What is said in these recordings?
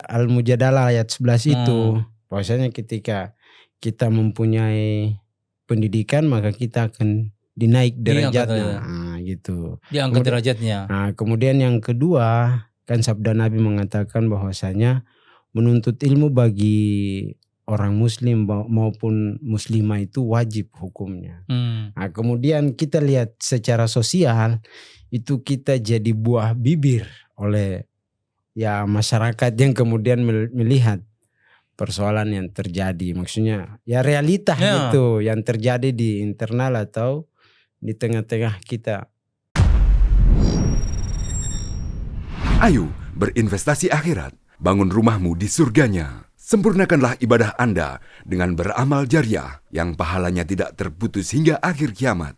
Al-Mujadalah ayat 11 itu. Hmm. Bahwasanya ketika kita mempunyai pendidikan maka kita akan dinaik derajatnya. Gitu. Diangkat derajatnya. Kemudian yang kedua kan sabda Nabi mengatakan bahwasanya menuntut ilmu bagi orang muslim maupun muslimah itu wajib hukumnya. Nah, kemudian kita lihat secara sosial itu kita jadi buah bibir oleh ya masyarakat yang kemudian melihat persoalan yang terjadi. Maksudnya ya realita gitu yang terjadi di internal atau di tengah-tengah kita. Ayo berinvestasi akhirat, bangun rumahmu di surganya. Sempurnakanlah ibadah Anda dengan beramal jariah yang pahalanya tidak terputus hingga akhir kiamat.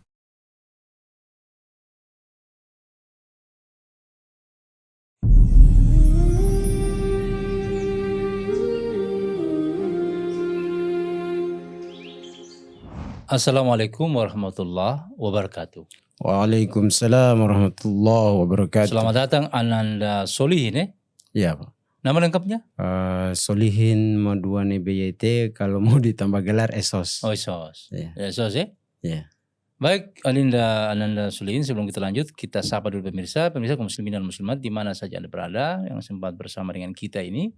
Assalamualaikum warahmatullahi wabarakatuh. Waalaikumsalam warahmatullahi wabarakatuh. Selamat datang Ananda Solihin Iya Pak. Nama lengkapnya? Solihin Madwane BYT, kalau mau ditambah gelar Esos. Oh Esos. Iya. Esos ya? Iya. Baik Ananda Solihin, sebelum kita lanjut kita sapa dulu pemirsa kaum muslimin dan muslimat di mana saja Anda berada yang sempat bersama dengan kita ini.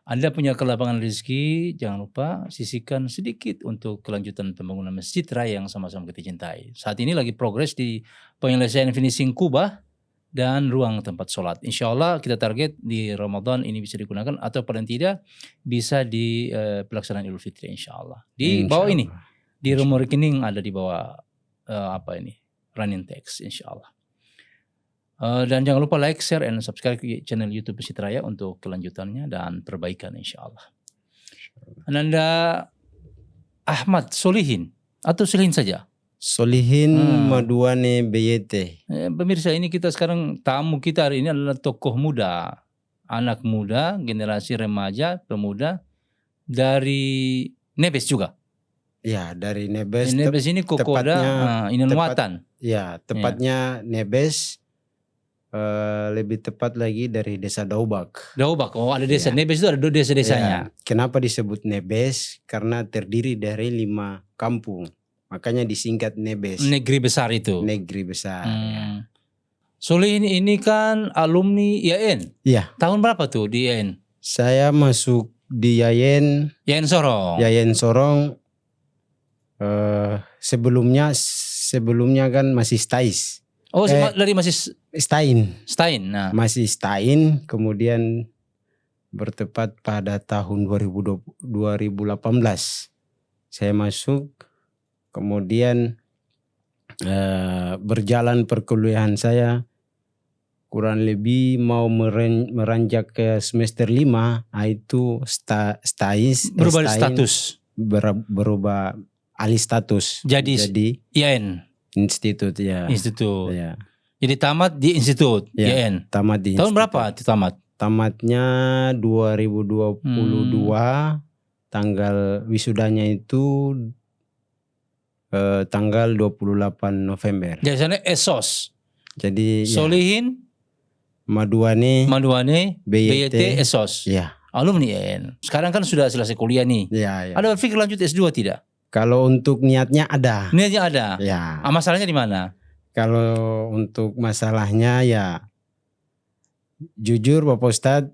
Anda punya kelapangan rezeki, jangan lupa sisihkan sedikit untuk kelanjutan pembangunan Masjid Raya yang sama-sama kita cintai. Saat ini lagi progres di penyelesaian finishing kubah dan ruang tempat sholat. Insya Allah kita target di Ramadan ini bisa digunakan atau paling tidak bisa di pelaksanaan Idul Fitri insya Allah. Di bawah ini, di rumah rekening ada di bawah running text insya Allah. Dan jangan lupa like, share, and subscribe channel YouTube Masjid Raya untuk kelanjutannya dan perbaikan insya Allah. Ananda Ahmad Solihin atau Solihin saja? Solihin Madwane BYT. Pemirsa, ini kita sekarang tamu kita hari ini adalah tokoh muda, anak muda, generasi remaja, pemuda dari Nebes juga. Ya, dari Nebes. Nebes ini Kokoda, Inanwatan. Ya, tepatnya Nebes. Lebih tepat lagi dari desa Daubak. Daubak, oh ada desa. Nebes itu ada 2 desa-desanya. Ya. Kenapa disebut Nebes? Karena terdiri dari 5 kampung. Makanya disingkat Nebes. Negeri besar itu. Negeri besar. Ya. Solihin ini kan alumni IAIN. Iya. Tahun berapa tuh di IAIN? Saya masuk di IAIN Sorong. IAIN Sorong. Sebelumnya kan masih Stais. Oh, dari masih Stein. Nah. Masih Stein, kemudian bertepat pada tahun 2018 saya masuk. Kemudian berjalan perkuliahan saya kurang lebih mau meranjak ke semester 5, itu berubah status. Berubah alih status. Jadi IAIN. Institut ya. Institut. Ya. Jadi tamat di institut IAIN. Tamat di tahun institut. Berapa itu tamat? Tamatnya 2022. Tanggal wisudanya itu tanggal 28 November. Jadi sana Esos. Jadi Solihin Madwane BYT Esos. Ya. Alumni IAIN. Sekarang kan sudah selesai kuliah nih. Ya. Ada berpikir lanjut S2 tidak? Kalau untuk niatnya ada. Niatnya ada. Ya. Masalahnya di mana? Kalau untuk masalahnya ya jujur Bapak Ustadz,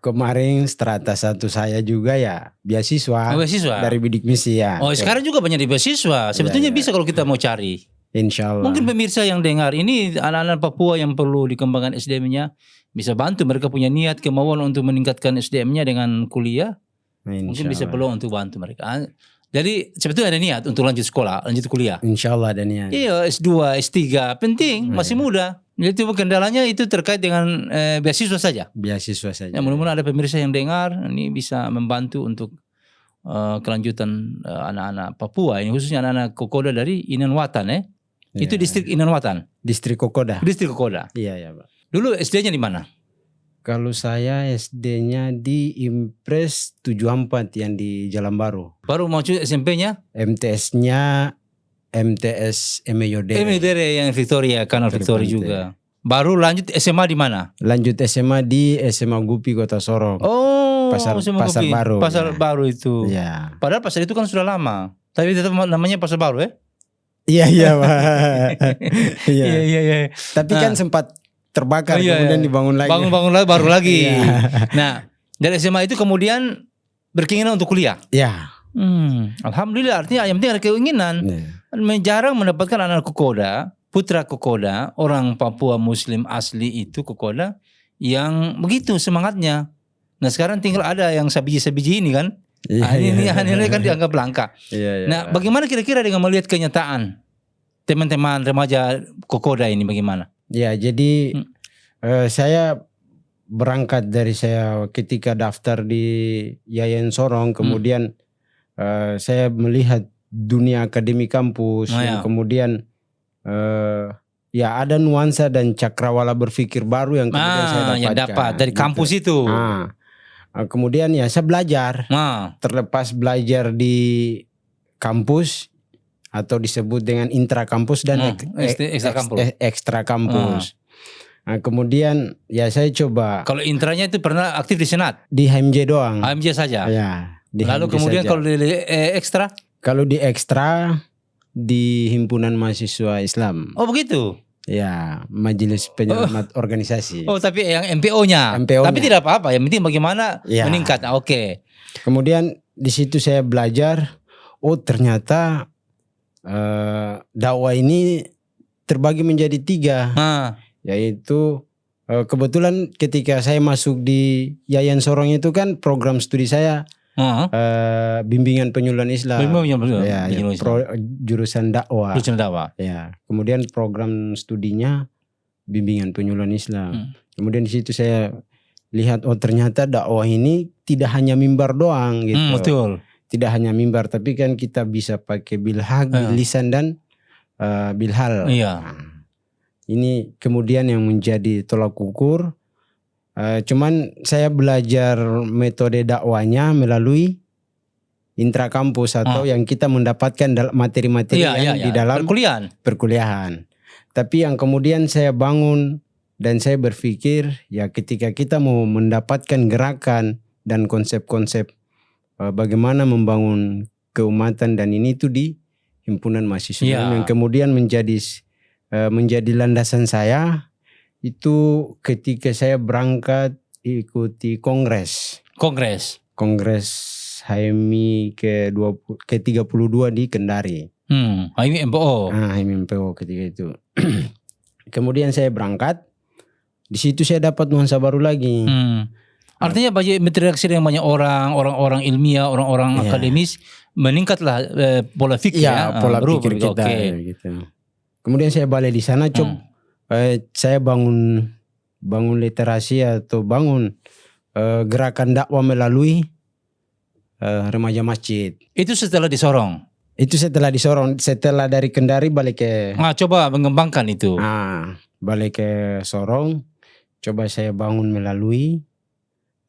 kemarin strata 1 saya juga ya beasiswa. Dari Bidik Misi ya. Oh, sekarang juga banyak di beasiswa. Sebetulnya bisa kalau kita mau cari. Insya Allah. Mungkin pemirsa yang dengar ini anak-anak Papua yang perlu dikembangkan SDM-nya bisa bantu, mereka punya niat kemauan untuk meningkatkan SDM-nya dengan kuliah. Mungkin bisa peluang untuk bantu mereka. Jadi sebetulnya ada niat untuk lanjut sekolah, lanjut kuliah. Insya Allah ada niat. Iya, S2, S3 penting, masih muda. Jadi kendalanya itu terkait dengan beasiswa saja. Beasiswa saja. Ya, mudah-mudahan ada pemirsa yang dengar ini bisa membantu untuk kelanjutan anak-anak Papua, ini khususnya anak-anak Kokoda dari Inanwatan ya. Itu distrik Inanwatan. Distrik Kokoda. Distrik Kokoda. Iya ya Pak. Dulu SD-nya di mana? Kalau saya SD-nya di Impres 74 yang di Jalan Baru. Baru maksud SMP-nya? MTS-nya MTS Emeyodere. Emeyodere yang Victoria, Kanal Victoria juga. Baru lanjut SMA di mana? Lanjut SMA di SMA Gupi Kota Sorong. Oh, Pasar Gupi. baru. Pasar baru itu. Iya. Padahal pasar itu kan sudah lama. Tapi tetap namanya pasar baru ya? Iya, Pak. Iya. Iya. Tapi kan sempat terbakar, kemudian dibangun lagi. Bangun lagi, baru lagi. Iya. Nah, dari SMA itu kemudian berkeinginan untuk kuliah. Ya. Alhamdulillah, artinya yang penting ada keinginan. Jarang mendapatkan anak Kokoda, putra Kokoda, orang Papua Muslim asli itu Kokoda, yang begitu semangatnya. Nah sekarang tinggal ada yang sabiji-sabiji ini kan. Ini kan dianggap langka. Nah bagaimana kira-kira dengan melihat kenyataan teman-teman remaja Kokoda ini bagaimana? Ya jadi saya berangkat dari saya ketika daftar di Yayan Sorong, kemudian saya melihat dunia akademi kampus, yang kemudian ya ada nuansa dan cakrawala berpikir baru yang kemudian saya dapatkan. Yang dapat dari kampus itu. Kemudian ya saya belajar, terlepas belajar di kampus atau disebut dengan intra kampus dan ekstra kampus. Nah, kemudian ya saya coba. Kalau intranya itu pernah aktif di Senat? Di HMJ doang. HMJ saja? Ya. Lalu kemudian kalau di ekstra? Kalau di ekstra di Himpunan Mahasiswa Islam. Oh begitu? Ya, Majelis Penyelamat Organisasi. Oh tapi yang MPO-nya? Tapi tidak apa-apa, yang penting bagaimana meningkat. Oke. Kemudian di situ saya belajar, oh ternyata dakwah ini terbagi menjadi 3. Yaitu kebetulan ketika saya masuk di Yayan Sorong itu kan program studi saya bimbingan penyuluhan Islam. Jurusan dakwah. Ya, kemudian program studinya bimbingan penyuluhan Islam. Kemudian di situ saya lihat oh ternyata dakwah ini tidak hanya mimbar doang gitu. Betul. Tidak hanya mimbar tapi kan kita bisa pakai bilhag, lisan dan bilhal. Ini kemudian yang menjadi tolak ukur. Cuman saya belajar metode dakwanya melalui intrakampus atau yang kita mendapatkan materi-materi yang di dalam perkuliahan. Tapi yang kemudian saya bangun dan saya berpikir ya ketika kita mau mendapatkan gerakan dan konsep-konsep bagaimana membangun keumatan dan ini itu di himpunan mahasiswa yang kemudian menjadi landasan saya itu ketika saya berangkat ikuti kongres HMI ke-32 di Kendari. HMI MPO. HMI MPO ketika itu. Kemudian saya berangkat, di situ saya dapat nuansa baru lagi. Artinya banyak interaksi dengan banyak orang-orang ilmiah, orang-orang akademis, meningkatlah pola pikir pola pikir kita. Gitu. Kemudian saya balik di sana, saya bangun literasi atau bangun gerakan dakwah melalui remaja masjid. Itu setelah di Sorong? Itu setelah di Sorong, setelah dari Kendari balik ke... coba mengembangkan itu. Balik ke Sorong, coba saya bangun melalui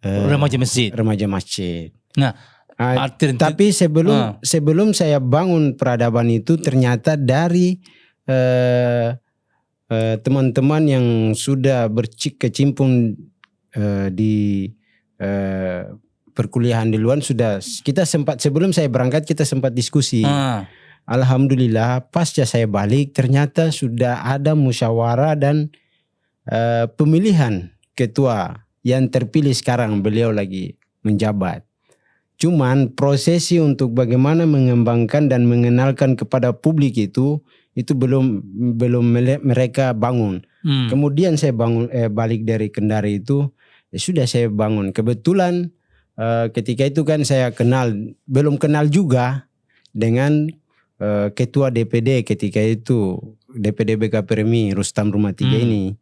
remaja masjid. Nah, tapi sebelum saya bangun peradaban itu ternyata dari teman-teman yang sudah berkecimpung di perkuliahan di luar kita sempat sebelum saya berangkat kita sempat diskusi. Alhamdulillah pasca saya balik ternyata sudah ada musyawarah dan pemilihan ketua yang terpilih sekarang beliau lagi menjabat. Cuman prosesi untuk bagaimana mengembangkan dan mengenalkan kepada publik itu belum mereka bangun. Kemudian saya balik dari Kendari itu sudah saya bangun. Kebetulan ketika itu kan saya belum kenal juga dengan ketua DPD ketika itu DPD BKPRMI Rustam Rumah 3 ini.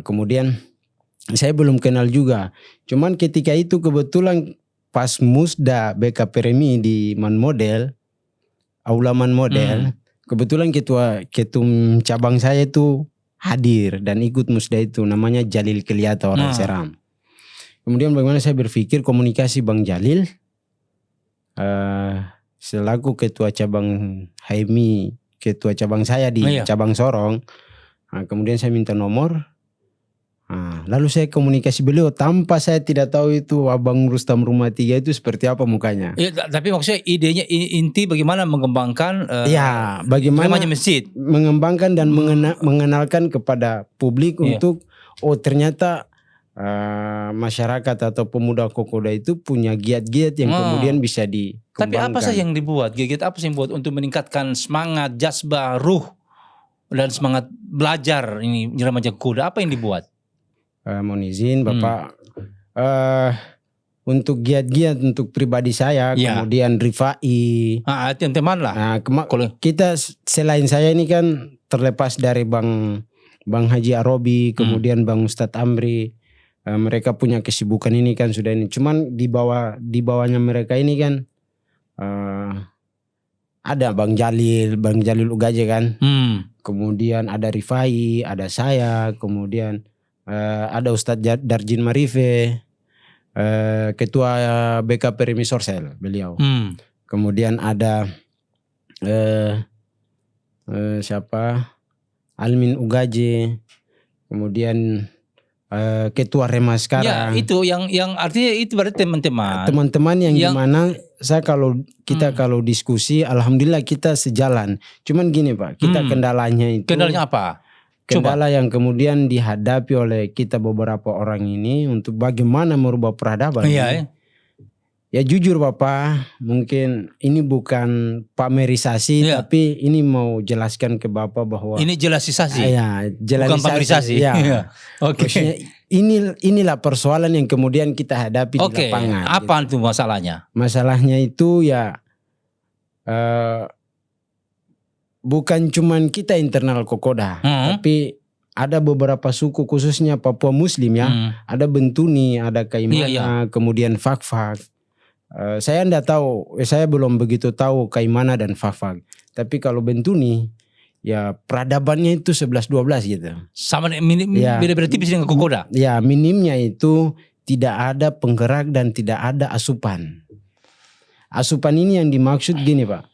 Kemudian saya belum kenal juga. Cuman ketika itu kebetulan pas musda BKPRMI di Aula Man Model, kebetulan ketum cabang saya itu hadir dan ikut musda itu, namanya Jalil Keliata orang Seram. Kemudian bagaimana saya berpikir komunikasi Bang Jalil selaku ketua cabang HMI, ketua cabang saya di cabang Sorong, Kemudian saya minta nomor. Lalu saya komunikasi beliau tanpa saya tidak tahu itu Abang Rustam Rumah 3 itu seperti apa mukanya. Ya, tapi maksudnya idenya inti bagaimana mengembangkan bagaimana masjid, mengembangkan dan mengenalkan kepada publik untuk ternyata masyarakat atau pemuda Kokoda itu punya giat-giat yang kemudian bisa dikembangkan. Tapi apa sih yang dibuat? Giat-giat apa sih yang dibuat untuk meningkatkan semangat, jazbah, ruh dan semangat belajar ini remaja kuda? Apa yang dibuat? Mohon izin Bapak, untuk giat-giat untuk pribadi saya, kemudian Rifai, teman-teman lah. Kita selain saya ini kan terlepas dari Bang Haji Arobi, kemudian Bang Ustadz Amri, mereka punya kesibukan ini kan sudah ini. Cuman di bawahnya mereka ini kan ada Bang Jalil Ugaje kan, kemudian ada Rifai, ada saya, kemudian ada Ustadz Darjin Marife, ketua BKP Remi Sorsel beliau. Kemudian ada siapa? Almin Ugaje. Kemudian ketua Remas sekarang. Ya, itu yang artinya itu berarti teman-teman. Teman-teman yang dimana saya kalau diskusi, alhamdulillah kita sejalan. Cuman gini Pak, kita kendalanya itu. Kendalanya apa? Kendala yang kemudian dihadapi oleh kita beberapa orang ini untuk bagaimana merubah peradaban. Ya jujur Bapak, mungkin ini bukan pamerisasi, tapi ini mau jelaskan ke Bapak bahwa ini jelasisasi. Bukan pamerisasi. Maksudnya inilah persoalan yang kemudian kita hadapi di lapangan. Apa itu masalahnya? Masalahnya itu bukan cuman kita internal Kokoda, tapi ada beberapa suku khususnya Papua Muslim ada Bentuni, ada Kaimana, kemudian Fakfak. Saya enggak tahu, saya belum begitu tahu Kaimana dan Fakfak. Tapi kalau Bentuni, ya peradabannya itu 11-12 gitu. Sama beda-beda tipis dengan Kokoda? Ya minimnya itu tidak ada penggerak dan tidak ada asupan. Asupan ini yang dimaksud gini Pak.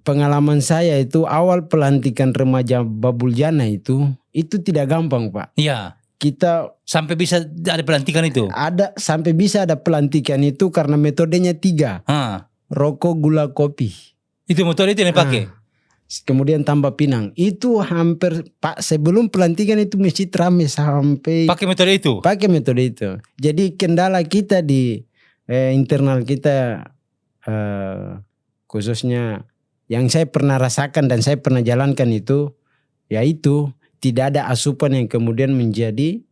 Pengalaman saya itu awal pelantikan remaja Babul Jana itu tidak gampang Pak. Iya. Kita sampai bisa ada pelantikan itu? Sampai bisa ada pelantikan itu karena metodenya 3. Rokok, gula, kopi. Itu metode itu yang dipakai? Kemudian tambah pinang. Itu hampir Pak sebelum pelantikan itu masjid ramai sampai. Pakai metode itu? Pakai metode itu. Jadi kendala kita di internal kita khususnya yang saya pernah rasakan dan saya pernah jalankan itu, yaitu tidak ada asupan yang kemudian menjadi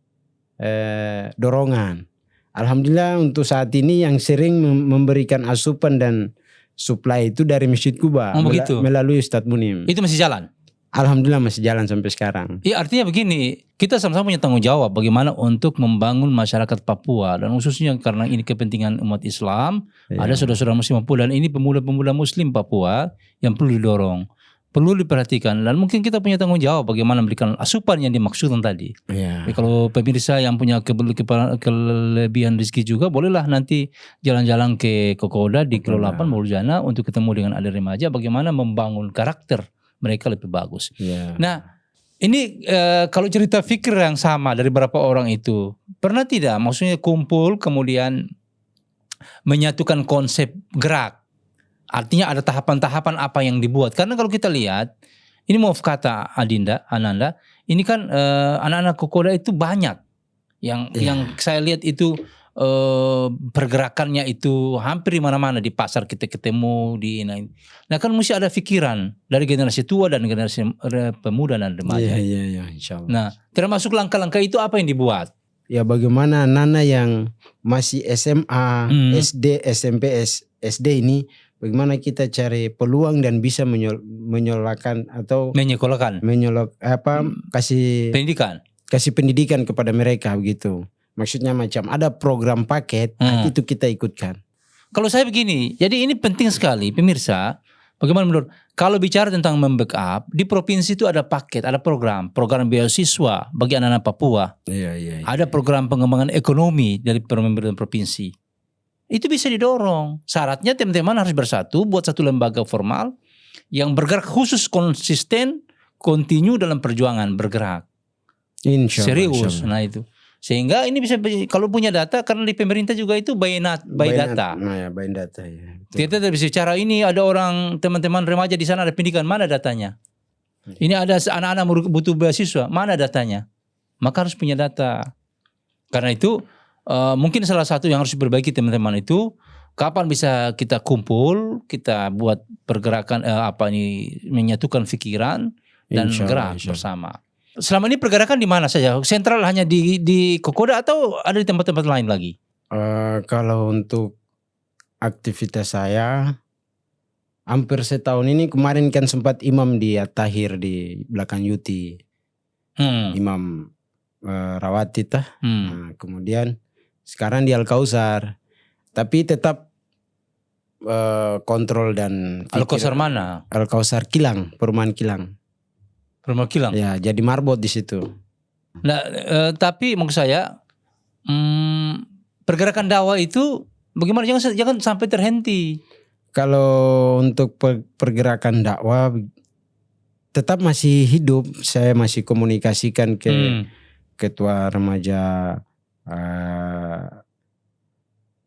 dorongan. Alhamdulillah untuk saat ini yang sering memberikan asupan dan supply itu dari Masjid Kuba melalui Ustadz Munim. Itu masih jalan? Alhamdulillah masih jalan sampai sekarang. Iya, artinya begini, kita sama-sama punya tanggung jawab bagaimana untuk membangun masyarakat Papua dan khususnya karena ini kepentingan umat Islam, ada saudara-saudara muslim Papua dan ini pemuda-pemuda muslim Papua yang perlu didorong, perlu diperhatikan dan mungkin kita punya tanggung jawab bagaimana memberikan asupan yang dimaksudkan tadi. Jadi kalau pemirsa yang punya kelebihan rezeki juga bolehlah nanti jalan-jalan ke Kokoda di Kilo 8 Babul Jana untuk ketemu dengan adik remaja bagaimana membangun karakter mereka lebih bagus. Nah ini kalau cerita fikir yang sama dari beberapa orang itu pernah tidak maksudnya kumpul kemudian menyatukan konsep gerak, artinya ada tahapan-tahapan apa yang dibuat karena kalau kita lihat ini maaf kata Ananda ini kan anak-anak Kokoda itu banyak yang saya lihat itu pergerakannya itu hampir di mana-mana di pasar kita ketemu di ini. Nah kan mesti ada pikiran dari generasi tua dan generasi pemuda dan remaja. Iya, insyaallah. Nah termasuk langkah-langkah itu apa yang dibuat? Ya bagaimana Nana yang masih SMA, SD, SMP, SD ini bagaimana kita cari peluang dan bisa menyolakan atau kasih pendidikan kepada mereka begitu. Maksudnya macam ada program paket itu kita ikutkan. Kalau saya begini, jadi ini penting sekali pemirsa. Bagaimana menurut? Kalau bicara tentang membackup di provinsi itu ada paket, ada program beasiswa bagi anak-anak Papua. Ada program pengembangan ekonomi dari pemerintah provinsi. Itu bisa didorong. Syaratnya teman-teman harus bersatu buat satu lembaga formal yang bergerak khusus konsisten continue dalam perjuangan bergerak. Insya Allah, Serius. insya Allah. Nah itu. Sehingga ini bisa kalau punya data, karena di pemerintah juga itu by data. Nah ya, by data ya. Betul. Kita tidak bisa bicara ini ada orang teman-teman remaja di sana ada pendidikan, mana datanya? Ini ada anak-anak butuh beasiswa, mana datanya? Maka harus punya data. Karena itu mungkin salah satu yang harus diperbaiki teman-teman itu kapan bisa kita kumpul, kita buat pergerakan menyatukan pikiran dan gerak bersama. Selama ini pergerakan di mana saja? Sentral hanya di Kokoda atau ada di tempat-tempat lain lagi? Kalau untuk aktivitas saya hampir setahun ini, kemarin kan sempat imam di At-Tahir di belakang Yuti. Imam Rawatib tah. Nah, kemudian sekarang di Al-Kausar. Tapi tetap kontrol dan Al-Kausar mana? Al-Kausar Kilang, perumahan Kilang. Perumahan Kilang. Ya, jadi marbot di situ. Nah, tapi maksud saya pergerakan dakwah itu bagaimana, jangan sampai terhenti. Kalau untuk pergerakan dakwah tetap masih hidup. Saya masih komunikasikan ke ketua remaja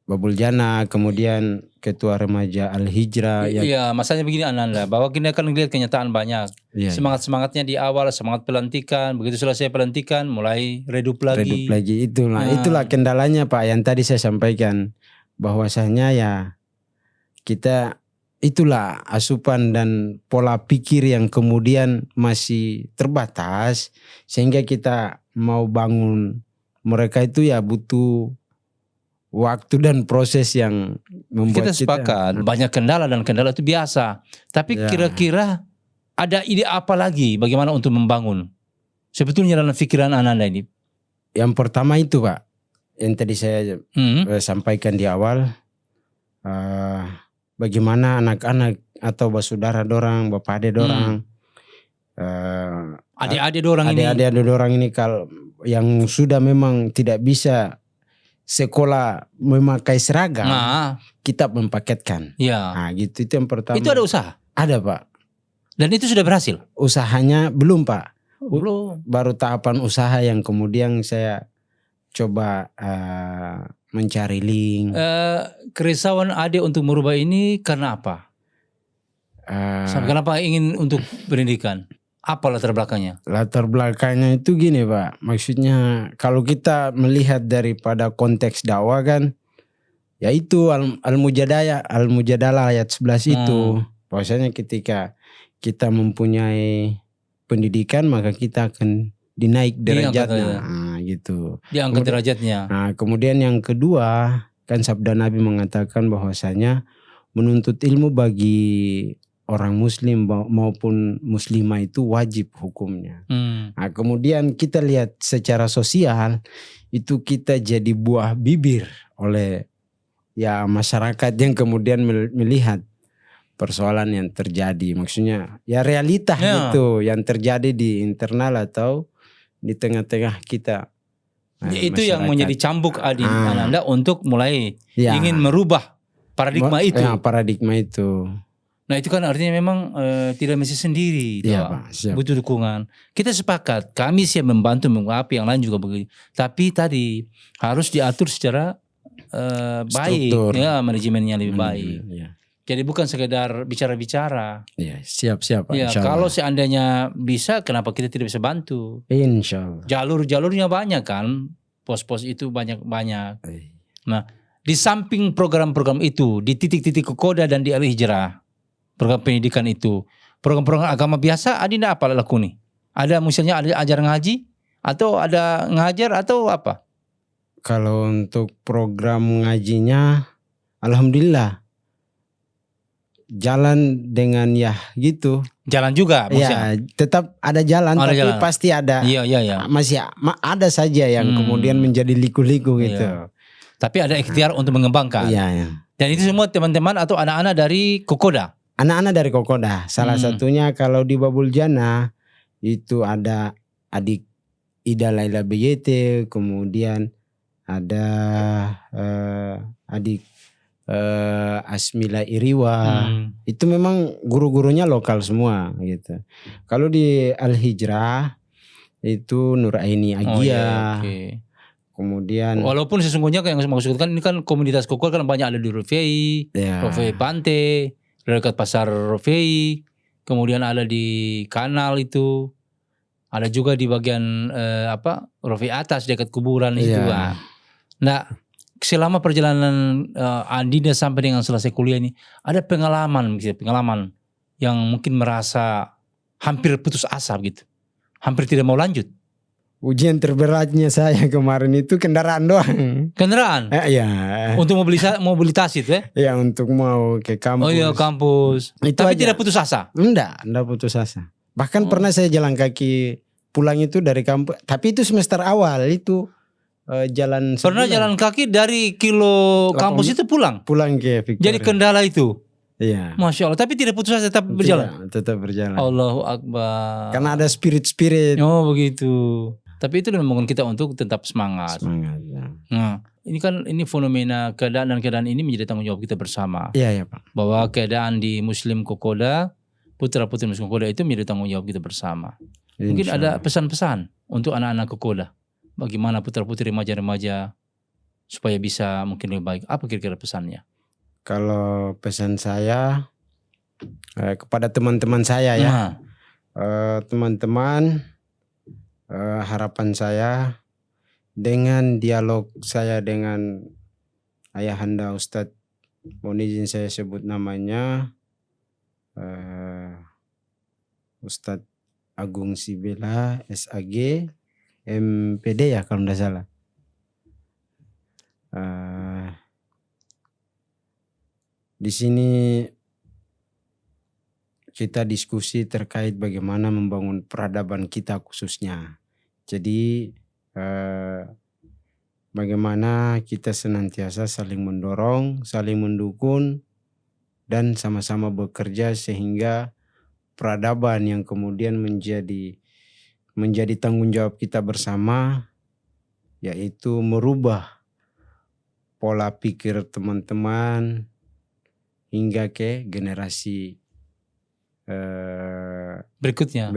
Babul Jannah, kemudian ketua remaja Al-Hijrah. Iya, masalahnya begini Ananda, bahwa kita akan melihat kenyataan banyak. Semangat-semangatnya di awal, semangat pelantikan, begitu selesai pelantikan mulai redup lagi. Itulah kendalanya Pak, yang tadi saya sampaikan. Bahwasanya ya kita itulah asupan dan pola pikir yang kemudian masih terbatas. Sehingga kita mau bangun mereka itu ya butuh waktu dan proses yang membuat kita sepakat banyak kendala, dan kendala itu biasa. Tapi kira-kira ada ide apa lagi bagaimana untuk membangun sebetulnya dalam pikiran Ananda ini? Yang pertama itu Pak, yang tadi saya sampaikan di awal, bagaimana anak-anak atau saudara dorang, bapak adik dorang, adik-adik dorang ini kalau yang sudah memang tidak bisa sekolah memakai seragam, kita mempaketkan. Nah, gitu, itu yang pertama. Itu ada usaha? Ada Pak. Dan itu sudah berhasil? Usahanya belum Pak. Belum. Baru tahapan usaha yang kemudian saya coba mencari link. Kerisauan adik untuk merubah ini karena apa? Kenapa ingin untuk pendidikan? Apa latar belakangnya? Latar belakangnya itu gini Pak, maksudnya kalau kita melihat daripada konteks dakwah kan, yaitu Al-Mujadalah ayat 11 itu. Bahwasanya ketika kita mempunyai pendidikan maka kita akan dinaik derajatnya. Nah, gitu. Diangkat derajatnya. Nah, kemudian yang kedua kan sabda Nabi mengatakan bahwasanya menuntut ilmu bagi orang muslim maupun muslimah itu wajib hukumnya. Nah, kemudian kita lihat secara sosial itu kita jadi buah bibir oleh ya masyarakat yang kemudian melihat persoalan yang terjadi. Maksudnya ya realita gitu yang terjadi di internal atau di tengah-tengah kita. Itu masyarakat. Yang menjadi cambuk Ananda untuk mulai ingin merubah paradigma itu. Ya, paradigma itu. Nah itu kan artinya memang tidak mesti sendiri, Pak, butuh dukungan. Kita sepakat, kami siap membantu mengapa yang lain juga begitu. Tapi tadi harus diatur secara baik, ya manajemennya lebih baik. Jadi bukan sekedar bicara-bicara. Ya, siap Pak. Ya, kalau seandainya bisa, kenapa kita tidak bisa bantu? Insya Allah. Jalur-jalurnya banyak kan, pos-pos itu banyak. Nah, di samping program-program itu, di titik-titik Kokoda dan di Al-Hijrah, program pendidikan itu, program-program agama biasa, ada apa laku nih? Ada misalnya ada ajar ngaji, atau ada ngajar atau apa? Kalau untuk program ngajinya, alhamdulillah jalan dengan ya gitu. Jalan juga maksudnya? Ya, tetap ada jalan, tapi jalan. Pasti ada. Iya. Masih ada saja yang kemudian menjadi liku-liku gitu. Iya. Tapi ada ikhtiar untuk mengembangkan. Iya. Dan itu semua teman-teman atau anak-anak dari Kokoda? Anak-anak dari Kokoda. Salah satunya kalau di Babul Jannah itu ada adik Ida Laila BYT, kemudian ada adik Asmila Iriwa, itu memang guru-gurunya lokal semua gitu. Kalau di Al-Hijrah itu Nur Aini Agia. Kemudian walaupun sesungguhnya yang saya maksudkan ini kan komunitas Kokol kan banyak ada di Rofei, Rofei Pante, dekat pasar Rofei, kemudian ada di kanal itu, ada juga di bagian Rofei atas dekat kuburan itu. Nah, selama perjalanan Adinda sampai dengan selesai kuliah ini, ada pengalaman yang mungkin merasa hampir putus asa gitu, hampir tidak mau lanjut. Ujian terberatnya saya kemarin itu kendaraan doang. Kendaraan? Iya. Untuk mobilitas itu ya? Iya, untuk mau ke kampus. Oh iya, kampus. Itu tapi aja. Tidak putus asa? Enggak putus asa. Bahkan pernah saya jalan kaki pulang itu dari kampus. Tapi itu semester awal itu jalan. Pernah jalan kaki dari kilo kampus itu pulang? Pulang ke Victoria. Jadi kendala itu? Iya. Masya Allah. Tapi tidak putus asa, tetap berjalan? Tetap berjalan. Allahu Akbar. Karena ada spirit. Oh begitu. Tapi itu membangun kita untuk tetap semangat. Ya. Nah, ini fenomena keadaan dan keadaan ini menjadi tanggung jawab kita bersama. Iya Pak. Bahwa keadaan di Muslim Kokoda, putra-putri Muslim Kokoda itu menjadi tanggung jawab kita bersama. Mungkin ada pesan-pesan untuk anak-anak Kokoda. Bagaimana putra-putri remaja-remaja supaya bisa mungkin lebih baik. Apa kira-kira pesannya? Kalau pesan saya kepada teman-teman saya ya. Teman-teman, harapan saya dengan dialog saya dengan ayahanda Ustadz, mohon izin saya sebut namanya, Ustadz Agung Sibela SAG MPD ya kalau tidak salah. Di sini kita diskusi terkait bagaimana membangun peradaban kita khususnya. Jadi bagaimana kita senantiasa saling mendorong, saling mendukung, dan sama-sama bekerja sehingga peradaban yang kemudian menjadi tanggung jawab kita bersama, yaitu merubah pola pikir teman-teman hingga ke generasi berikutnya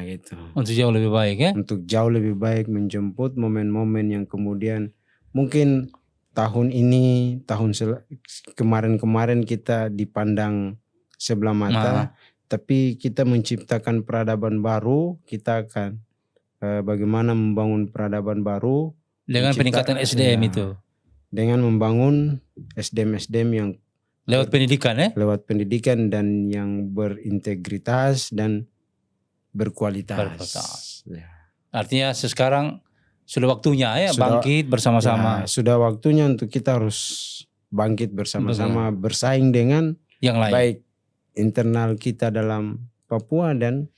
gitu. Untuk jauh lebih baik ya? Untuk jauh lebih baik, menjemput momen-momen yang kemudian mungkin tahun ini, kemarin kita dipandang sebelah mata, tapi kita menciptakan peradaban baru, kita akan bagaimana membangun peradaban baru dengan peningkatan SDM itu. Dengan membangun SDM yang lewat pendidikan ya? Lewat pendidikan dan yang berintegritas dan berkualitas. Ya. Artinya sekarang sudah waktunya ya bangkit bersama-sama. Ya, sudah waktunya untuk kita harus bangkit bersama-sama, bersaing dengan yang lain. Baik internal kita dalam Papua dan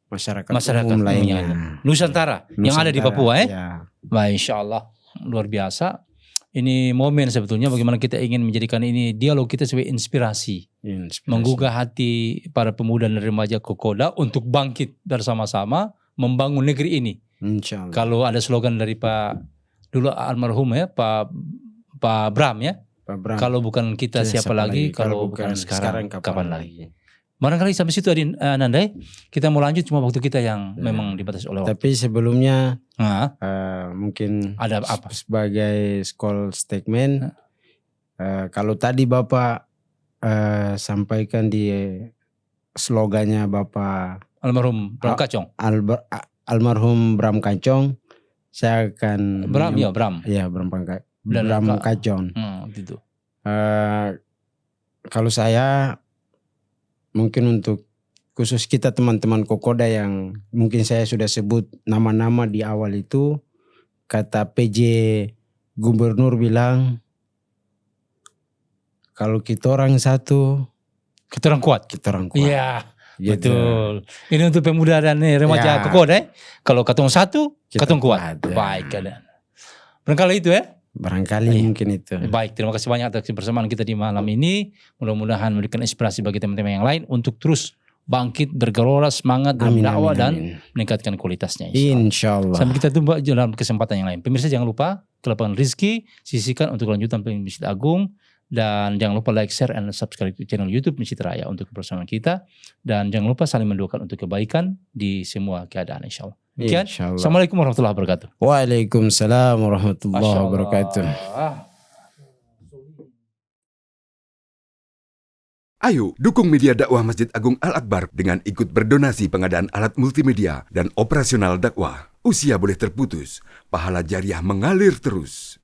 masyarakat umum lainnya. Nusantara yang ada di Papua ya? Baik, insya Allah luar biasa. Ini momen sebetulnya bagaimana kita ingin menjadikan ini dialog kita sebagai inspirasi. Menggugah hati para pemuda dan remaja Kokoda untuk bangkit bersama-sama membangun negeri ini. Insya Allah. Kalau ada slogan dari Pak dulu almarhum ya, Pak Bram ya. Pak Bram. Kalau bukan kita siapa lagi? Kalau bukan sekarang kapan lagi? Barangkali sampai situ Nandai, kita mau lanjut, cuma waktu kita yang memang dibatasi oleh waktu. Tapi sebelumnya mungkin ada apa? Sebagai school statement, kalau tadi Bapak sampaikan di slogannya Bapak almarhum Bram Kacong. Almarhum Bram Kacong, saya akan Bram. Bram Kacong. Gitu. Kalau saya mungkin untuk khusus kita teman-teman Kokoda yang mungkin saya sudah sebut nama-nama di awal itu, kata PJ Gubernur bilang kalau kita orang satu, kita orang kuat. Iya, gitu. Betul. Ini untuk pemuda dan remaja Kokoda. Kalau katong satu, katong kuat. Baik keadaan. Barangkali itu ya. Barangkali mungkin itu. Baik, terima kasih banyak atas kebersamaan kita di malam ini. Mudah-mudahan memberikan inspirasi bagi teman-teman yang lain untuk terus bangkit, bergelora, semangat dalam dakwah dan meningkatkan kualitasnya. Insya Allah. Sampai kita jumpa dalam kesempatan yang lain. Pemirsa jangan lupa ke lapangan rezeki sisihkan untuk kelanjutan Masjid Agung Dan jangan lupa like, share, and subscribe ke channel YouTube Masjid Raya untuk kebersamaan kita. Dan jangan lupa saling mendoakan untuk kebaikan di semua keadaan, insya Allah. Demikian. Insyaallah. Assalamualaikum warahmatullahi wabarakatuh. Waalaikumsalam warahmatullahi wabarakatuh. Ayo, dukung media dakwah Masjid Agung Al-Akbar dengan ikut berdonasi pengadaan alat multimedia dan operasional dakwah. Usia boleh terputus, pahala jariah mengalir terus.